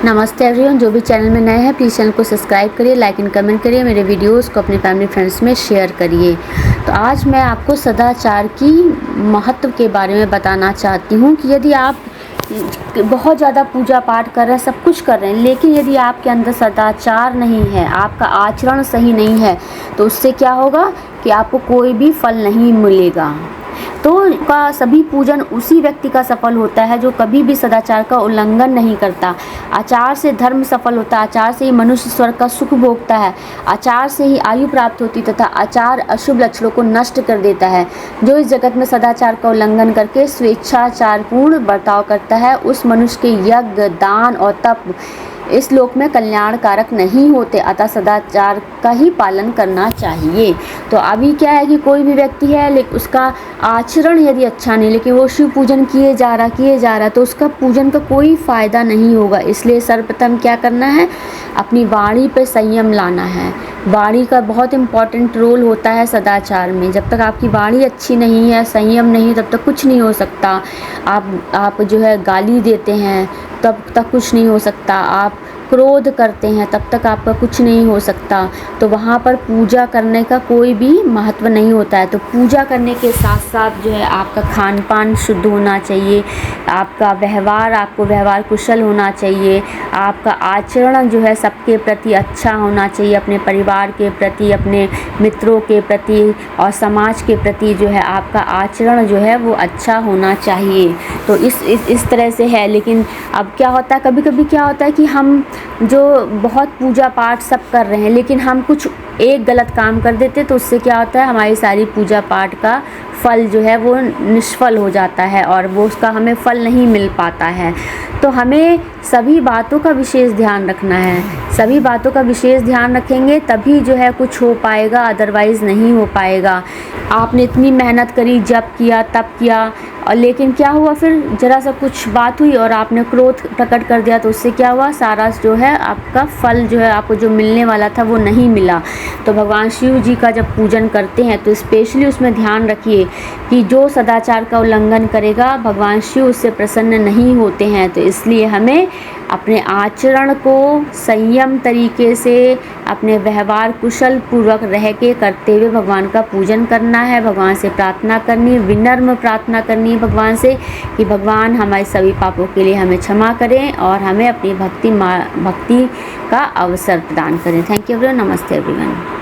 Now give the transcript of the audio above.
नमस्ते एवरीवन, जो भी चैनल में नए हैं प्लीज़ चैनल को सब्सक्राइब करिए, लाइक एंड कमेंट करिए, मेरे वीडियोस को अपने फैमिली फ्रेंड्स में शेयर करिए। तो आज मैं आपको सदाचार की महत्व के बारे में बताना चाहती हूँ कि यदि आप बहुत ज़्यादा पूजा पाठ कर रहे हैं, सब कुछ कर रहे हैं, लेकिन यदि आपके अंदर सदाचार नहीं है, आपका आचरण सही नहीं है, तो उससे क्या होगा कि आपको कोई भी फल नहीं मिलेगा। तो का सभी पूजन उसी व्यक्ति का सफल होता है जो कभी भी सदाचार का उल्लंघन नहीं करता। आचार से धर्म सफल होता है, आचार से ही मनुष्य स्वर्ग का सुख भोगता है, आचार से ही आयु प्राप्त होती तथा आचार अशुभ लक्षणों को नष्ट कर देता है। जो इस जगत में सदाचार का उल्लंघन करके स्वेच्छाचारपूर्ण बर्ताव करता है, उस मनुष्य के यज्ञ, दान और तप इस लोक में कल्याणकारक नहीं होते। अतः सदाचार का ही पालन करना चाहिए। तो अभी क्या है कि कोई भी व्यक्ति है लेकिन उसका आचरण यदि अच्छा नहीं, लेकिन वो शिव पूजन किए जा रहा तो उसका पूजन का कोई फ़ायदा नहीं होगा। इसलिए सर्वप्रथम क्या करना है, अपनी वाणी पर संयम लाना है। वाणी का बहुत इम्पॉर्टेंट रोल होता है सदाचार में। जब तक आपकी वाणी अच्छी नहीं है, संयम नहीं, तब तक कुछ नहीं हो सकता। आप जो है गाली देते हैं तब तक कुछ नहीं हो सकता। आप क्रोध करते हैं तब तक आपका कुछ नहीं हो सकता। तो वहाँ पर पूजा करने का कोई भी महत्व नहीं होता है। तो पूजा करने के साथ साथ जो है आपका खान पान शुद्ध होना चाहिए, आपका व्यवहार कुशल होना चाहिए, आपका आचरण जो है सबके प्रति अच्छा होना चाहिए, अपने परिवार के प्रति, अपने मित्रों के प्रति और समाज के प्रति जो है आपका आचरण जो है वो अच्छा होना चाहिए। तो इस तरह से है। लेकिन अब क्या होता है, कभी कभी क्या होता है कि हम जो बहुत पूजा पाठ सब कर रहे हैं लेकिन हम कुछ एक गलत काम कर देते, तो उससे क्या होता है, हमारी सारी पूजा पाठ का फल जो है वो निष्फल हो जाता है और वो उसका हमें फल नहीं मिल पाता है। तो हमें सभी बातों का विशेष ध्यान रखना है। सभी बातों का विशेष ध्यान रखेंगे तभी जो है कुछ हो पाएगा, अदरवाइज़ नहीं हो पाएगा। आपने इतनी मेहनत करी, जप किया, तप किया, और लेकिन क्या हुआ, फिर ज़रा सा कुछ बात हुई और आपने क्रोध प्रकट कर दिया, तो उससे क्या हुआ, सारा जो है आपका फल जो है आपको जो मिलने वाला था वो नहीं मिला। तो भगवान शिव जी का जब पूजन करते हैं तो स्पेशली उसमें ध्यान रखिए कि जो सदाचार का उल्लंघन करेगा भगवान शिव उससे प्रसन्न नहीं होते हैं। तो इसलिए हमें अपने आचरण को संयम तरीके से, अपने व्यवहार कुशल पूर्वक रह के करते हुए भगवान का पूजन करना है। भगवान से प्रार्थना करनी, विनम्र प्रार्थना करनी है भगवान से कि भगवान हमारे सभी पापों के लिए हमें क्षमा करें और हमें अपनी भक्ति का अवसर प्रदान करें। Thank you everyone. नमस्ते एवरीवन।